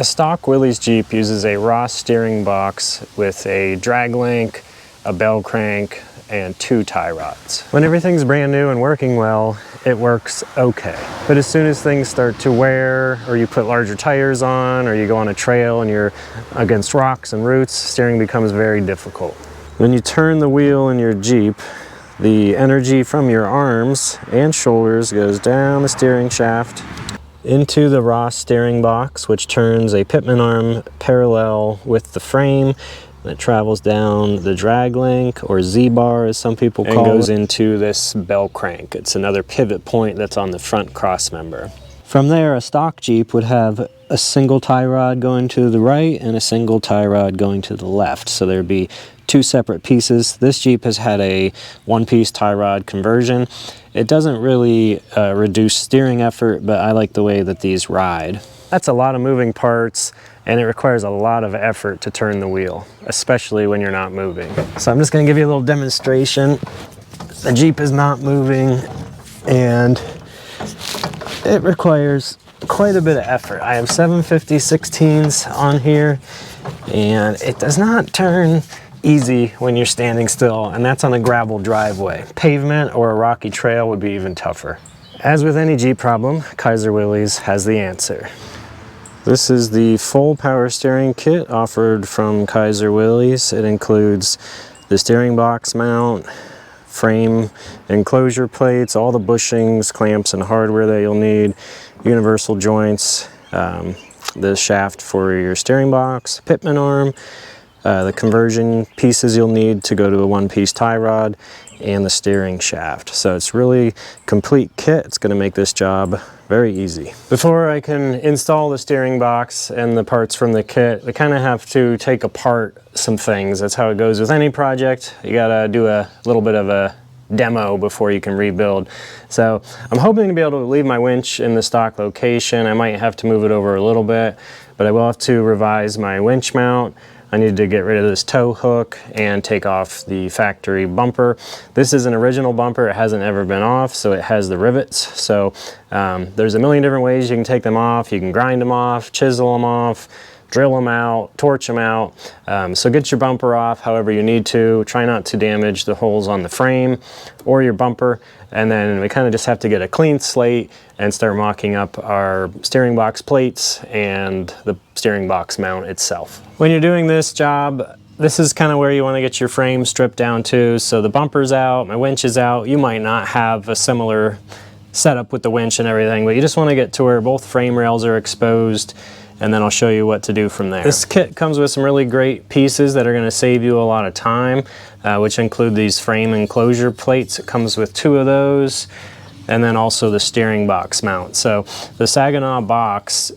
A stock Willys Jeep uses a Ross steering box with a drag link, a bell crank, and 2 tie rods. When everything's brand new and working well, it works okay. But as soon as things start to wear, or you put larger tires on, or you go on a trail and you're against rocks and roots, steering becomes very difficult. When you turn the wheel in your Jeep, the energy from your arms and shoulders goes down the steering shaft into the Ross steering box, which turns a pitman arm parallel with the frame. It travels down the drag link, or Z-bar as some people call it, and goes into this bell crank. It's another pivot point that's on the front cross member. From there, a stock Jeep would have a single tie rod going to the right and a single tie rod going to the left. So there'd be 2 separate pieces. This Jeep has had a 1-piece tie rod conversion. It doesn't really reduce steering effort, but I like the way that these ride. That's a lot of moving parts, and it requires a lot of effort to turn the wheel, especially when you're not moving. So I'm just going to give you a little demonstration. The Jeep is not moving, and it requires quite a bit of effort. I have 750/16s on here, and it does not turn easy when you're standing still, and that's on a gravel driveway. Pavement or a rocky trail would be even tougher. As with any Jeep problem, Kaiser Willys has the answer. This is the full power steering kit offered from Kaiser Willys. It includes the steering box mount, frame enclosure plates, all the bushings, clamps, and hardware that you'll need, universal joints, the shaft for your steering box, pitman arm, the conversion pieces you'll need to go to a 1-piece tie rod, and the steering shaft. So it's really complete kit. It's going to make this job very easy. Before I can install the steering box and the parts from the kit, we kind of have to take apart some things. That's how it goes with any project. You gotta do a little bit of a demo before you can rebuild. So I'm hoping to be able to leave my winch in the stock location. I might have to move it over a little bit, but I will have to revise my winch mount. I need to get rid of this tow hook and take off the factory bumper. This is an original bumper. It hasn't ever been off, so it has the rivets. So there's a million different ways you can take them off. You can grind them off, chisel them off, drill them out, torch them out. So get your bumper off however you need to. Try not to damage the holes on the frame or your bumper. And then we kind of just have to get a clean slate and start mocking up our steering box plates and the steering box mount itself. When you're doing this job, this is kind of where you want to get your frame stripped down to. So the bumper's out, my winch is out. You might not have a similar setup with the winch and everything, but you just want to get to where both frame rails are exposed, and then I'll show you what to do from there. This kit comes with some really great pieces that are going to save you a lot of time, which include these frame enclosure plates. It comes with 2 of those, and then also the steering box mount. So the Saginaw box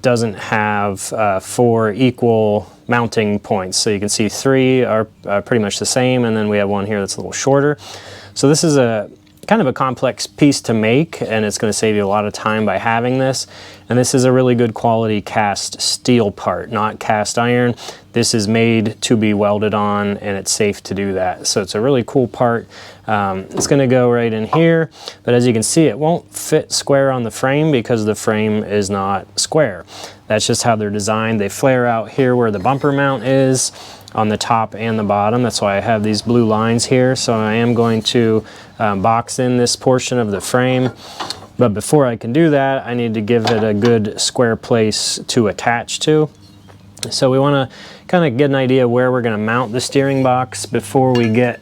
doesn't have 4 equal mounting points. So you can see 3 are pretty much the same, and then we have one here that's a little shorter. So this is a kind of a complex piece to make, and it's going to save you a lot of time by having this. And this is a really good quality cast steel part, not cast iron. This is made to be welded on, and it's safe to do that. So it's a really cool part. It's going to go right in here, but as you can see, it won't fit square on the frame because the frame is not square. That's just how they're designed. They flare out here where the bumper mount is, on the top and the bottom. That's why I have these blue lines here. So I am going to box in this portion of the frame. But before I can do that, I need to give it a good square place to attach to. So we want to kind of get an idea where we're going to mount the steering box before we get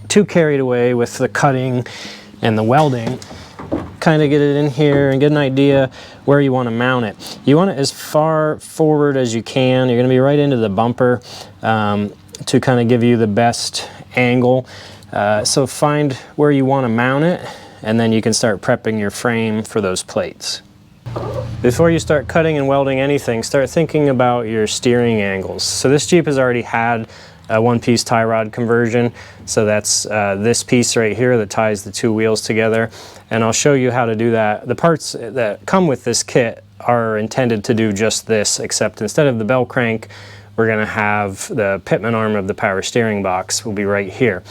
too carried away with the cutting and the welding. Kind of get it in here and get an idea where you want to mount it. You want it as far forward as you can. You're going to be right into the bumper to kind of give you the best angle. So find where you want to mount it, and then you can start prepping your frame for those plates. Before you start cutting and welding anything, start thinking about your steering angles. So this Jeep has already had a 1-piece tie rod conversion. So that's this piece right here that ties the 2 wheels together. And I'll show you how to do that. The parts that come with this kit are intended to do just this, except instead of the bell crank, we're going to have the pitman arm of the power steering box will be right here.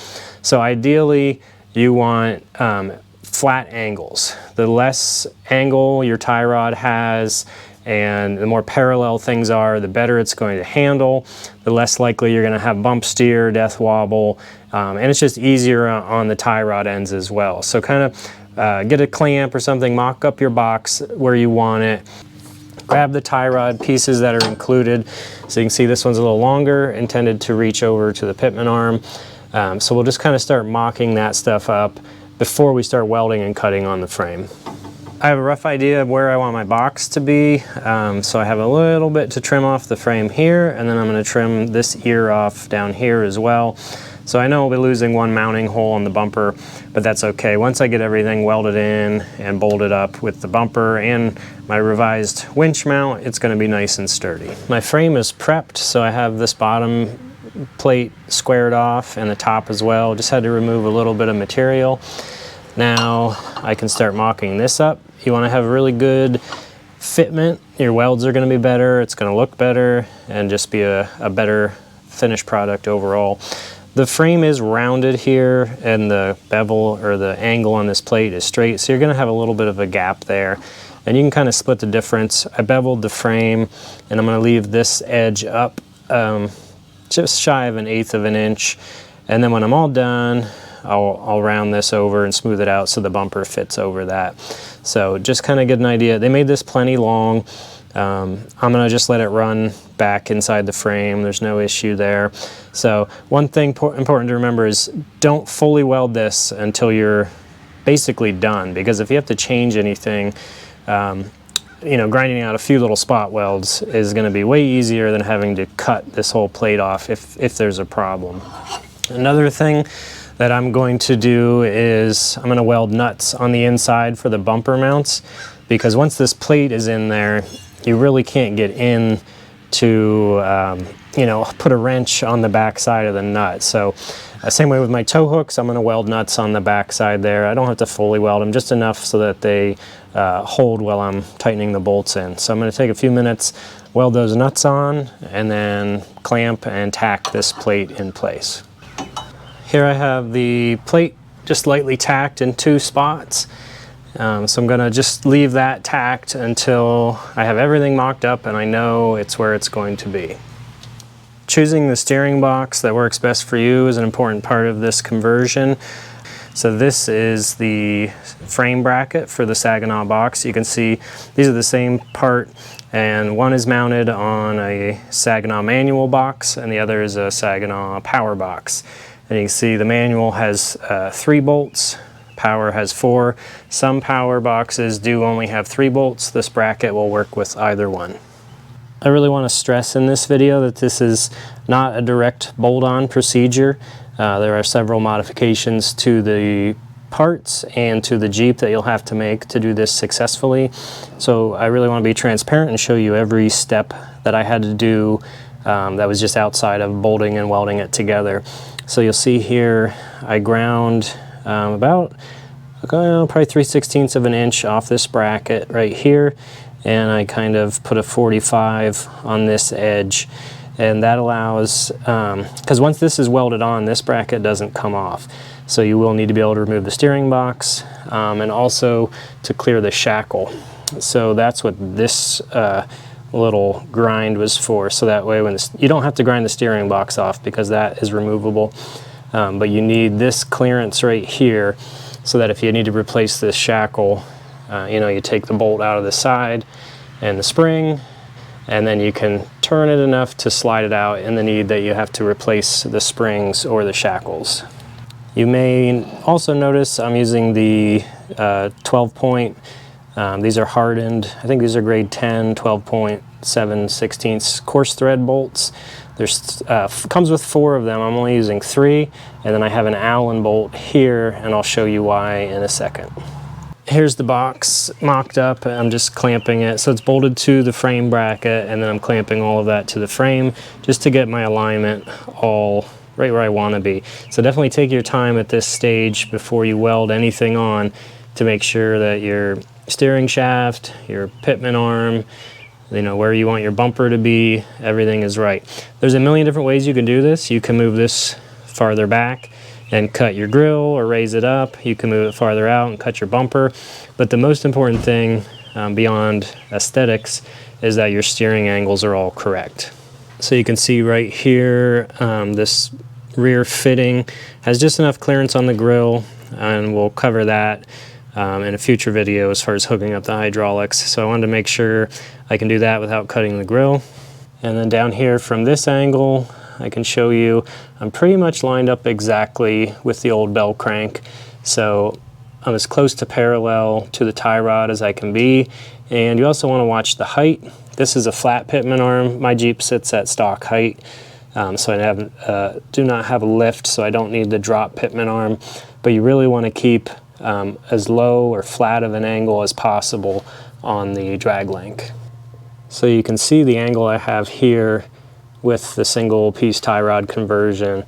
So ideally, you want flat angles. The less angle your tie rod has and the more parallel things are, the better it's going to handle, the less likely you're going to have bump steer, death wobble, and it's just easier on the tie rod ends as well. So kind of get a clamp or something, mock up your box where you want it, grab the tie rod pieces that are included. So you can see this one's a little longer, intended to reach over to the pitman arm. So we'll just kind of start mocking that stuff up before we start welding and cutting on the frame. I have a rough idea of where I want my box to be, so I have a little bit to trim off the frame here, and then I'm going to trim this ear off down here as well. So I know I'll be losing one mounting hole on the bumper, but that's okay. Once I get everything welded in and bolted up with the bumper and my revised winch mount, it's going to be nice and sturdy. My frame is prepped, so I have this bottom plate squared off and the top as well. Just had to remove a little bit of material. Now I can start mocking this up. You want to have really good fitment. Your welds are going to be better, it's going to look better, and just be a better finished product overall. The frame is rounded here, and the bevel or the angle on this plate is straight, so you're going to have a little bit of a gap there. And you can kind of split the difference. I beveled the frame, and I'm going to leave this edge up just shy of 1/8 of an inch. And then when I'm all done, I'll round this over and smooth it out so the bumper fits over that. So just kind of get an idea. They made this plenty long. I'm gonna just let it run back inside the frame. There's no issue there. So one thing important to remember is don't fully weld this until you're basically done, because if you have to change anything, you know, grinding out a few little spot welds is gonna be way easier than having to cut this whole plate off if there's a problem. Another thing that I'm going to do is I'm going to weld nuts on the inside for the bumper mounts, because once this plate is in there, you really can't get in to, you know, put a wrench on the back side of the nut. So same way with my tow hooks, I'm going to weld nuts on the back side there. I don't have to fully weld them, just enough so that they hold while I'm tightening the bolts in. So I'm going to take a few minutes, weld those nuts on, and then clamp and tack this plate in place. Here I have the plate just lightly tacked in 2 spots. So I'm gonna just leave that tacked until I have everything mocked up and I know it's where it's going to be. Choosing the steering box that works best for you is an important part of this conversion. So this is the frame bracket for the Saginaw box. You can see these are the same part, and one is mounted on a Saginaw manual box and the other is a Saginaw power box. And you can see the manual has 3 bolts, power has 4. Some power boxes do only have 3 bolts. This bracket will work with either one. I really want to stress in this video that this is not a direct bolt-on procedure. There are several modifications to the parts and to the Jeep that you'll have to make to do this successfully. So I really want to be transparent and show you every step that I had to do that was just outside of bolting and welding it together. So you'll see here I ground about probably 3/16 of an inch off this bracket right here, and I kind of put a 45 on this edge, and that allows, because once this is welded on, this bracket doesn't come off. So you will need to be able to remove the steering box and also to clear the shackle. So that's what this little grind was for, so that way when you don't have to grind the steering box off because that is removable, but you need this clearance right here so that if you need to replace this shackle, you know, you take the bolt out of the side and the spring, and then you can turn it enough to slide it out in the need that you have to replace the springs or the shackles. You may also notice I'm using the 12 point. These are hardened. I think these are grade 10, 12.7/16 coarse thread bolts. There's comes with 4 of them. I'm only using 3, and then I have an Allen bolt here, and I'll show you why in a second. Here's the box mocked up. I'm just clamping it. So it's bolted to the frame bracket, and then I'm clamping all of that to the frame just to get my alignment all right where I want to be. So definitely take your time at this stage before you weld anything on to make sure that your steering shaft, your pitman arm, you know, where you want your bumper to be, everything is right. There's a million different ways you can do this. You can move this farther back and cut your grill or raise it up. You can move it farther out and cut your bumper. But the most important thing beyond aesthetics is that your steering angles are all correct. So you can see right here, this rear fitting has just enough clearance on the grill, and we'll cover that in a future video as far as hooking up the hydraulics. So I wanted to make sure I can do that without cutting the grill. And then down here from this angle, I can show you I'm pretty much lined up exactly with the old bell crank. So I'm as close to parallel to the tie rod as I can be. And you also want to watch the height. This is a flat pitman arm. My Jeep sits at stock height. So I do not have a lift, so I don't need the drop pitman arm. But you really want to keep as low or flat of an angle as possible on the drag link. So you can see the angle I have here with the single piece tie rod conversion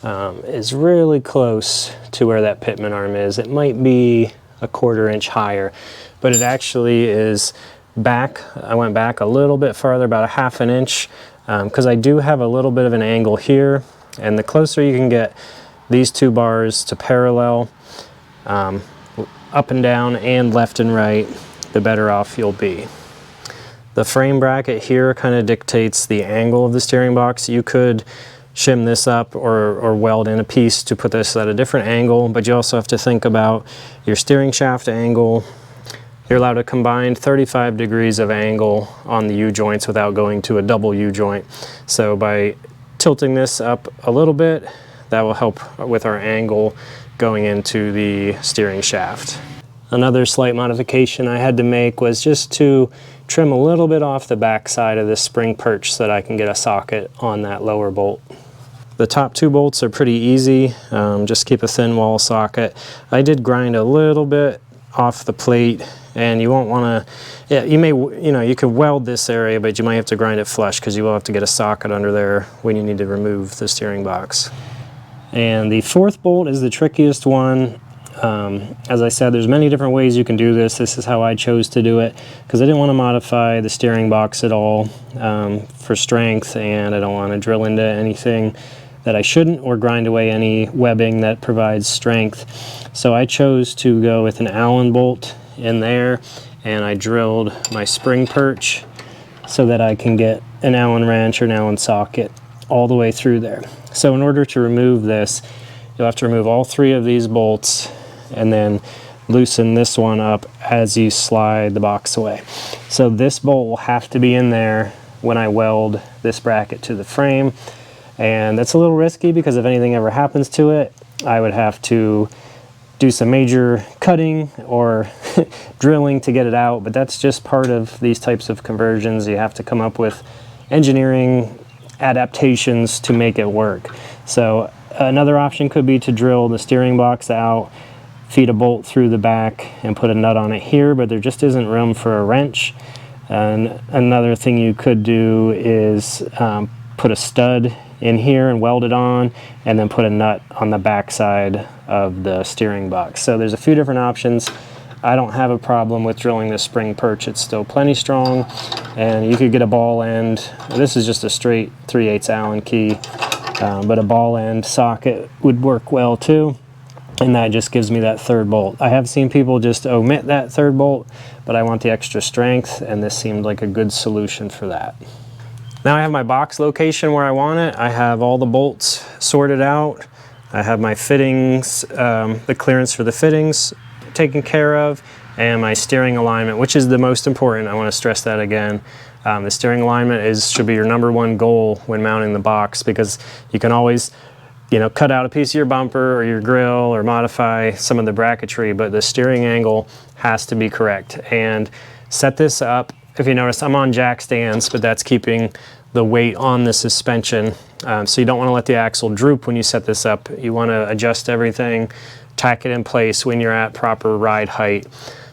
is really close to where that pitman arm is. It might be a 1/4 inch higher, but it actually is back. I went back a little bit farther, about a 1/2 inch, because I do have a little bit of an angle here, and the closer you can get these two bars to parallel, up and down and left and right, the better off you'll be. The frame bracket here kind of dictates the angle of the steering box. You could shim this up or weld in a piece to put this at a different angle, but you also have to think about your steering shaft angle. You're allowed to combine 35 degrees of angle on the U-joints without going to a double U-joint. So by tilting this up a little bit, that will help with our angle going into the steering shaft. Another slight modification I had to make was just to trim a little bit off the back side of this spring perch so that I can get a socket on that lower bolt. The top 2 bolts are pretty easy, just keep a thin wall socket. I did grind a little bit off the plate, and you won't want to, yeah, you could weld this area, but you might have to grind it flush because you will have to get a socket under there when you need to remove the steering box. And the 4th bolt is the trickiest one. As I said, there's many different ways you can do this. This is how I chose to do it because I didn't want to modify the steering box at all for strength, and I don't want to drill into anything that I shouldn't or grind away any webbing that provides strength. So I chose to go with an Allen bolt in there, and I drilled my spring perch so that I can get an Allen wrench or an Allen socket all the way through there. So in order to remove this, you'll have to remove all 3 of these bolts and then loosen this one up as you slide the box away. So this bolt will have to be in there when I weld this bracket to the frame, and that's a little risky because if anything ever happens to it, I would have to do some major cutting or drilling to get it out, but that's just part of these types of conversions. You have to come up with engineering adaptations to make it work. So another option could be to drill the steering box out, feed a bolt through the back, and put a nut on it here, but there just isn't room for a wrench. And another thing you could do is put a stud in here and weld it on, and then put a nut on the back side of the steering box. So there's a few different options. I don't have a problem with drilling this spring perch. It's still plenty strong, and you could get a ball end. This is just a straight 3/8 Allen key, but a ball end socket would work well too, and that just gives me that 3rd bolt. I have seen people just omit that 3rd bolt, but I want the extra strength, and this seemed like a good solution for that. Now I have my box location where I want it. I have all the bolts sorted out. I have my fittings, the clearance for the fittings taken care of, and my steering alignment, which is the most important. I want to stress that again. The steering alignment should be your #1 goal when mounting the box, because you can always, cut out a piece of your bumper or your grill or modify some of the bracketry, but the steering angle has to be correct. And set this up. If you notice, I'm on jack stands, but that's keeping the weight on the suspension. So you don't want to let the axle droop when you set this up. You want to adjust everything, tack it in place when you're at proper ride height.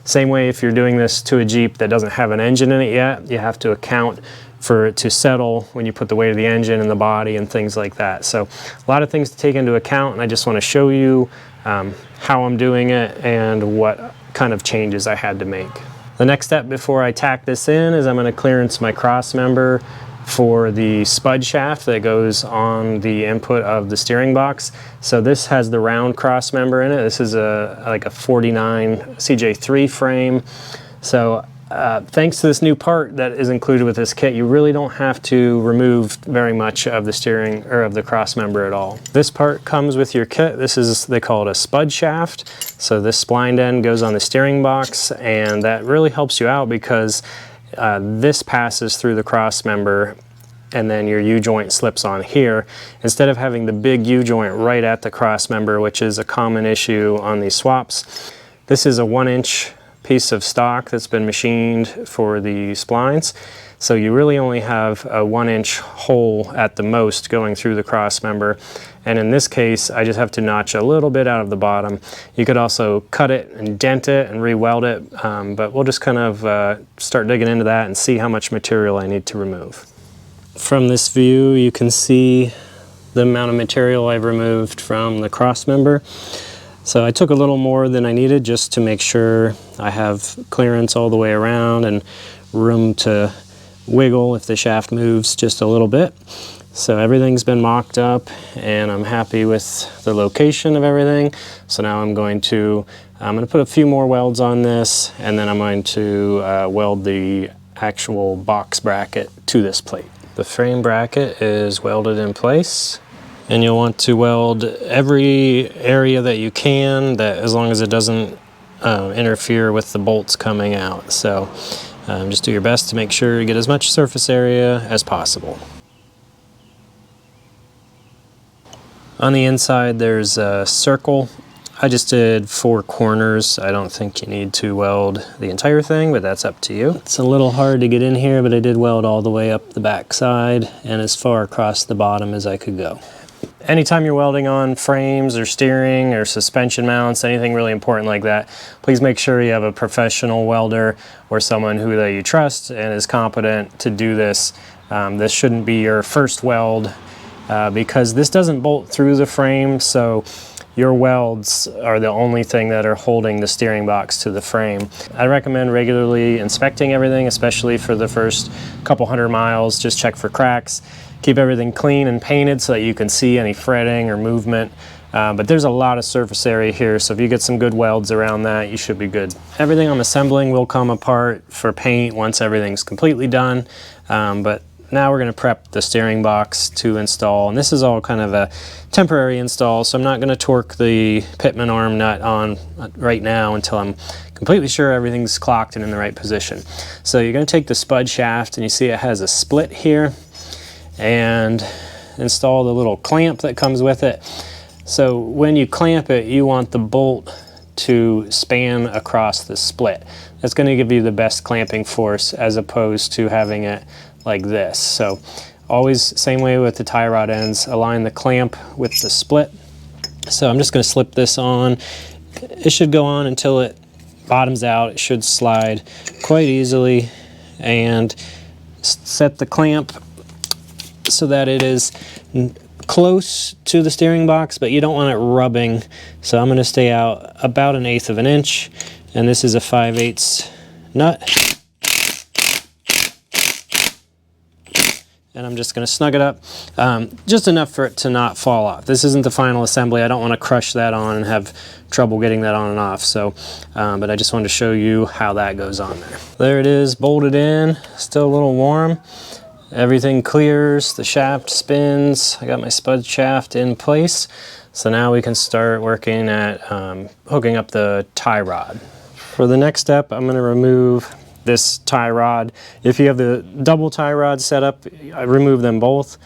Same way if you're doing this to a Jeep that doesn't have an engine in it yet, you have to account for it to settle when you put the weight of the engine in the body and things like that. So a lot of things to take into account, and I just want to show you how I'm doing it and what kind of changes I had to make. The next step before I tack this in is I'm going to clearance my cross member for the spud shaft that goes on the input of the steering box. So this has the round cross member in it. This is like a 49 CJ3 frame. So Thanks to this new part that is included with this kit, you really don't have to remove very much of the steering or of the cross member at all. This part comes with your kit. This is, they call it a spud shaft. So this splined end goes on the steering box, and that really helps you out because this passes through the cross member and then your U-joint slips on here. Instead of having the big U-joint right at the cross member, which is a common issue on these swaps, this is a 1-inch piece of stock that's been machined for the splines. So you really only have a 1-inch hole at the most going through the cross member. And in this case, I just have to notch a little bit out of the bottom. You could also cut it and dent it and re-weld it, but we'll just kind of start digging into that and see how much material I need to remove. From this view, you can see the amount of material I've removed from the cross member. So I took a little more than I needed just to make sure I have clearance all the way around and room to wiggle if the shaft moves just a little bit. So everything's been mocked up and I'm happy with the location of everything. So now I'm going to put a few more welds on this, and then I'm going to weld the actual box bracket to this plate. The frame bracket is welded in place, and you'll want to weld every area that you can, that as long as it doesn't interfere with the bolts coming out. So just do your best to make sure you get as much surface area as possible. On the inside there's a circle. I just did 4 corners. I don't think you need to weld the entire thing, but that's up to you. It's a little hard to get in here, but I did weld all the way up the back side and as far across the bottom as I could go. Anytime you're welding on frames or steering or suspension mounts, anything really important like that, please make sure you have a professional welder or someone that you trust and is competent to do this. This shouldn't be your first weld because this doesn't bolt through the frame, so your welds are the only thing that are holding the steering box to the frame. I recommend regularly inspecting everything, especially for the first couple 100 miles. Just check for cracks. Keep everything clean and painted so that you can see any fretting or movement. But there's a lot of surface area here, so if you get some good welds around that, you should be good. Everything I'm assembling will come apart for paint once everything's completely done. But now we're going to prep the steering box to install, and this is all kind of a temporary install, so I'm not going to torque the pitman arm nut on right now until I'm completely sure everything's clocked and in the right position. So you're going to take the spud shaft, and you see it has a split here, and install the little clamp that comes with it. So when you clamp it, you want the bolt to span across the split. That's going to give you the best clamping force as opposed to having it like this. So always same way with the tie rod ends, align the clamp with the split. So I'm just going to slip this on. It should go on until it bottoms out. It should slide quite easily, and set the clamp so that it is close to the steering box, but you don't want it rubbing. So I'm going to stay out about 1/8 of an inch, and this is a 5/8 nut. And I'm just going to snug it up, just enough for it to not fall off. This isn't the final assembly. I don't want to crush that on and have trouble getting that on and off. So, but I just wanted to show you how that goes on there. There it is, bolted in, still a little warm. Everything clears, the shaft spins. I got my spud shaft in place. So now we can start working at hooking up the tie rod. For the next step, I'm going to remove this tie rod. If you have the double tie rod set up, I remove them both,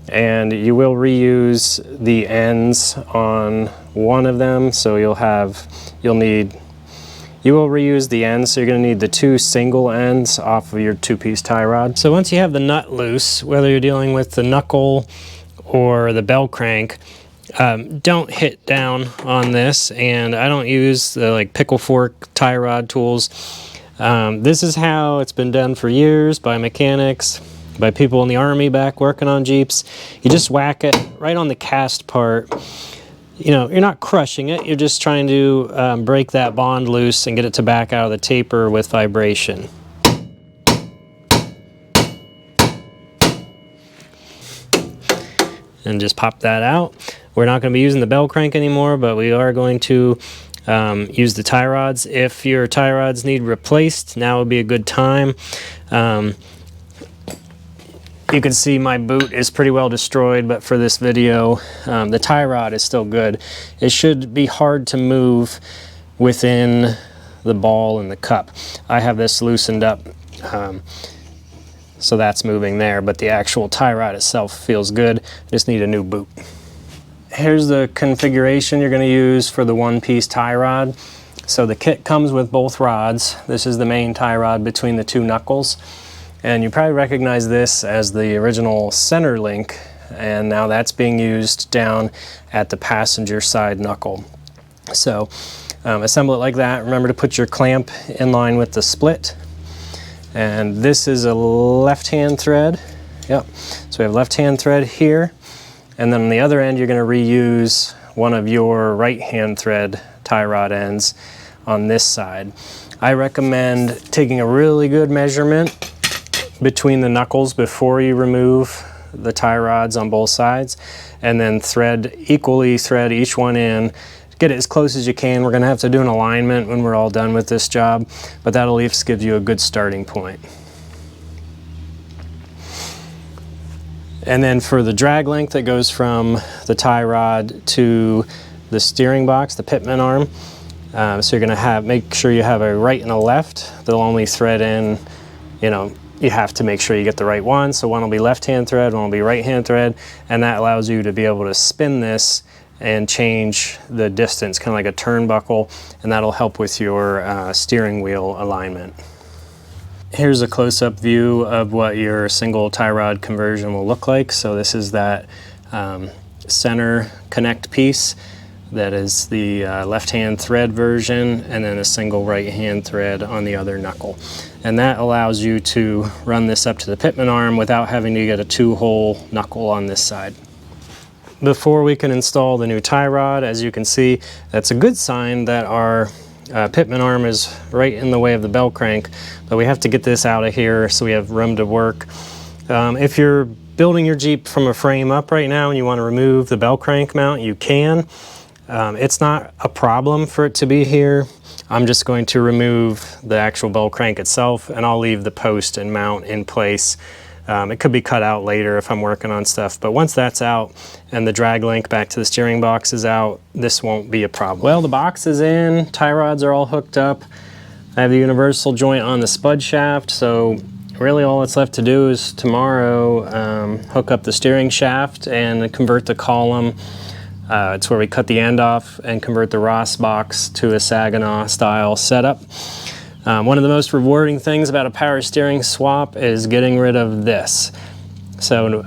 and you will reuse the ends on one of them. So you will reuse the ends, so you're going to need the 2 single ends off of your 2-piece tie rod. So once you have the nut loose, whether you're dealing with the knuckle or the bell crank, don't hit down on this, and I don't use the like pickle fork tie rod tools. This is how it's been done for years by mechanics, by people in the Army back working on Jeeps. You just whack it right on the cast part. You know, you're not crushing it, you're just trying to break that bond loose and get it to back out of the taper with vibration. And just pop that out. We're not going to be using the bell crank anymore, but we are going to use the tie rods. If your tie rods need replaced, now would be a good time. You can see my boot is pretty well destroyed, but for this video, the tie rod is still good. It should be hard to move within the ball and the cup. I have this loosened up, so that's moving there, but the actual tie rod itself feels good. I just need a new boot. Here's the configuration you're going to use for the one-piece tie rod. So the kit comes with both rods. This is the main tie rod between the two knuckles. And you probably recognize this as the original center link, and now that's being used down at the passenger side knuckle. So assemble it like that. Remember to put your clamp in line with the split. And this is a left-hand thread. Yep. So we have left-hand thread here, and then on the other end you're going to reuse one of your right-hand thread tie rod ends on this side. I recommend taking a really good measurement between the knuckles before you remove the tie rods on both sides, and then equally thread each one in. Get it as close as you can. We're going to have to do an alignment when we're all done with this job, but that'll at least give you a good starting point. And then for the drag length that goes from the tie rod to the steering box, the pitman arm, so you're going to make sure you have a right and a left. They'll only thread in, you have to make sure you get the right one. So one will be left-hand thread, one will be right-hand thread, and that allows you to be able to spin this and change the distance, kind of like a turnbuckle, and that'll help with your steering wheel alignment. Here's a close-up view of what your single tie rod conversion will look like. So this is that center connect piece. That is the left-hand thread version, and then a single right-hand thread on the other knuckle. And that allows you to run this up to the pitman arm without having to get a two-hole knuckle on this side. Before we can install the new tie rod, as you can see, that's a good sign that our pitman arm is right in the way of the bell crank, but we have to get this out of here so we have room to work. If you're building your Jeep from a frame up right now and you want to remove the bell crank mount, you can. It's not a problem for it to be here. I'm just going to remove the actual bell crank itself, and I'll leave the post and mount in place. It could be cut out later if I'm working on stuff, but once that's out and the drag link back to the steering box is out, this won't be a problem. Well, the box is in, tie rods are all hooked up. I have the universal joint on the spud shaft, so really all that's left to do is tomorrow hook up the steering shaft and convert the column. It's where we cut the end off and convert the Ross box to a Saginaw style setup. One of the most rewarding things about a power steering swap is getting rid of this. So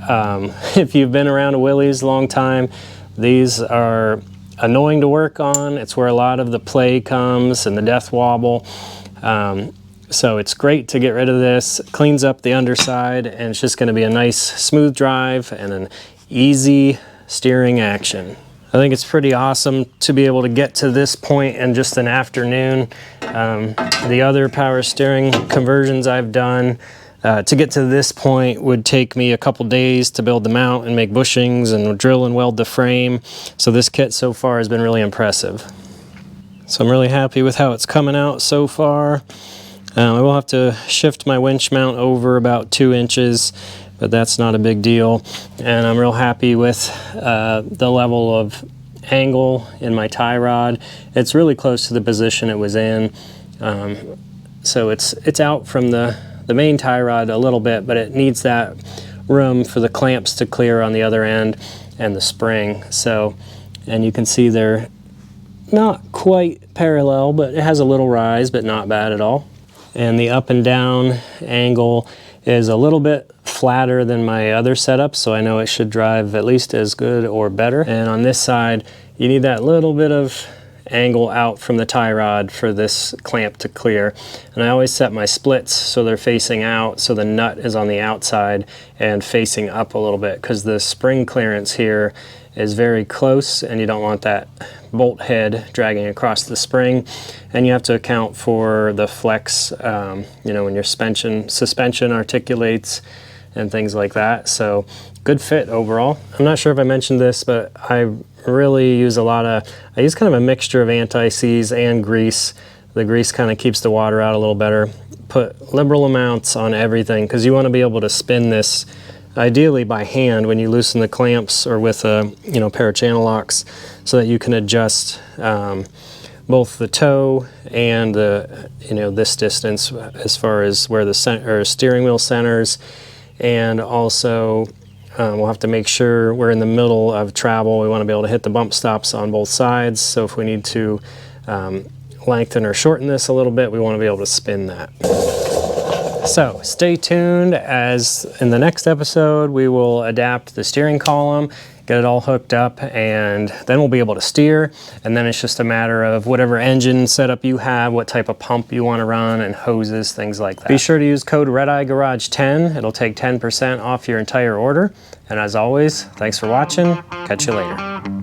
if you've been around a Willys a long time, these are annoying to work on. It's where a lot of the play comes and the death wobble. So it's great to get rid of this. It cleans up the underside, and it's just going to be a nice smooth drive and an easy steering action. I think it's pretty awesome to be able to get to this point in just an afternoon. The other power steering conversions I've done to get to this point would take me a couple days to build the mount and make bushings and drill and weld the frame. So this kit so far has been really impressive. So I'm really happy with how it's coming out so far. I will have to shift my winch mount over about 2 inches, but that's not a big deal. And I'm real happy with the level of angle in my tie rod. It's really close to the position it was in. So it's out from the main tie rod a little bit, but it needs that room for the clamps to clear on the other end and the spring. So, and you can see they're not quite parallel, but it has a little rise, but not bad at all. And the up and down angle is a little bit flatter than my other setup, so I know it should drive at least as good or better. And on this side, you need that little bit of angle out from the tie rod for this clamp to clear. And I always set my splits so they're facing out, so the nut is on the outside and facing up a little bit, because the spring clearance here is very close and you don't want that bolt head dragging across the spring. And you have to account for the flex, you know, when your suspension articulates, and things like that. So good fit overall. I'm not sure if I mentioned this, but I really use I use kind of a mixture of anti-seize and grease. The grease kind of keeps the water out a little better. Put liberal amounts on everything because you want to be able to spin this ideally by hand when you loosen the clamps or with a pair of channel locks, so that you can adjust both the toe and the this distance as far as where the steering wheel centers, and also we'll have to make sure we're in the middle of travel. We want to be able to hit the bump stops on both sides, so if we need to lengthen or shorten this a little bit, we want to be able to spin that. So stay tuned, as in the next episode we will adapt the steering column, get it all hooked up, and then we'll be able to steer, and then it's just a matter of whatever engine setup you have, what type of pump you want to run, and hoses, things like that. Be sure to use code RedEyeGarage10. It'll take 10% off your entire order. And as always, thanks for watching. Catch you later.